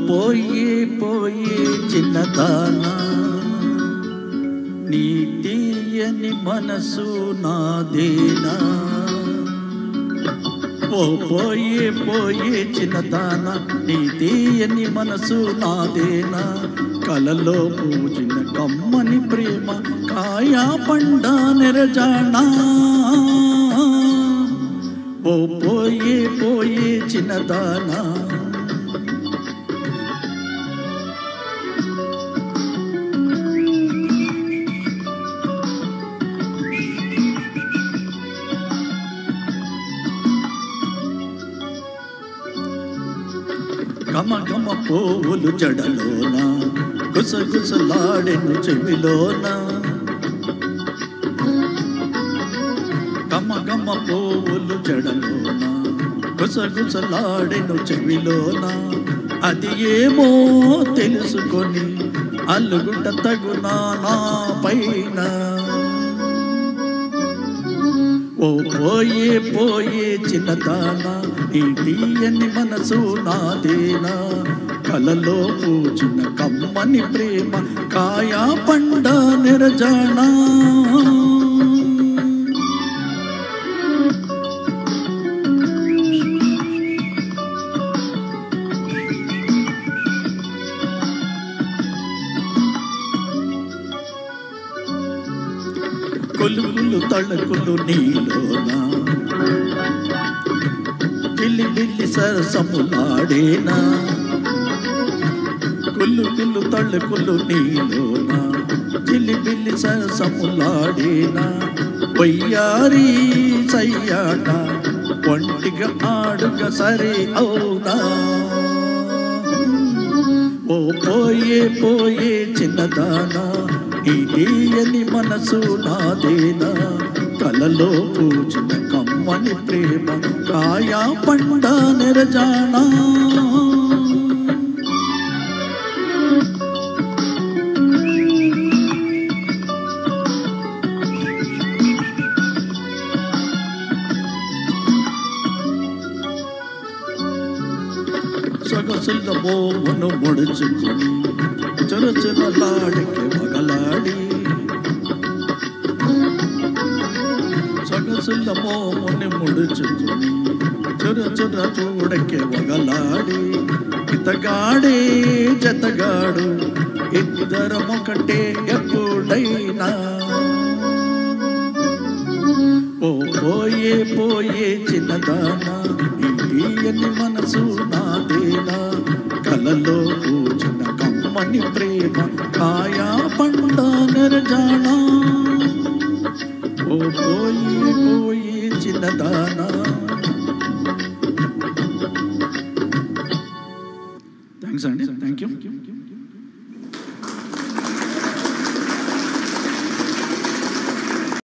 పోయే పోయే చిన్నదానా, నీ తీయని మనసు నాదేనా. ఓ పోయే పోయే చిన్నదానా, నీ తీయని మనసు నాదేనా. కలలో పూజిన కమ్మని ప్రేమ కాయా పండ నెరజానా. ఓ పోయే పోయే చిన్నదానా, గమ గమ పోవులు జడలోన, గుసగుసలాడెను చెవిలోన. గమ గమ పోవులు జడలోన, గుసగుసలాడెను చెవిలోన. అది ఏమో తెలుసుకొని అల్లుగుంట తగునా నా పైన. ఓ పోయే పోయే చిన్నదానా, నీ తీయని మనసు నాదేనా. కలలో పూచిన కమ్మని ప్రేమ కాయా పండ నిరజానా. కొలుకులు తళకులు నీలోన, బిల్లి బిల్లి సరసములాడేనా. కొలుకులు తళకులు నీలోన, బిల్లి బిల్లి సరసములాడేనా. వయ్యారి సయ్యాట ఒంటిగా ఆడుగా సరే అవునా. ఓ పోయే పోయే చిన్నదానా, నీ తీయని మనసు నాదేనా. కలలో పూచిన కమ్మని ప్రేమ కాయా పండ నిరజానా. సొగసుల మోమును ముడుచుకొని చురచురలాడికి మగలాడి. సొగసుల మోముని ముడుచుకొని చురచుర చూడకి వగలాడి. ఇతగాడే జతగాడు ఇద్దరమొకటే ఎప్పుడైనా. ఓ పోయే పోయే చిన్నదానా, నీ తీయని మనసు నాదేనా. కలలో పూచిన కమ్మని ప్రేమ కాయా పండ నిరజానా. ఓ పోయే పోయే చిన్నదానా. థ్యాంక్స్ అండి, థ్యాంక్ యూ.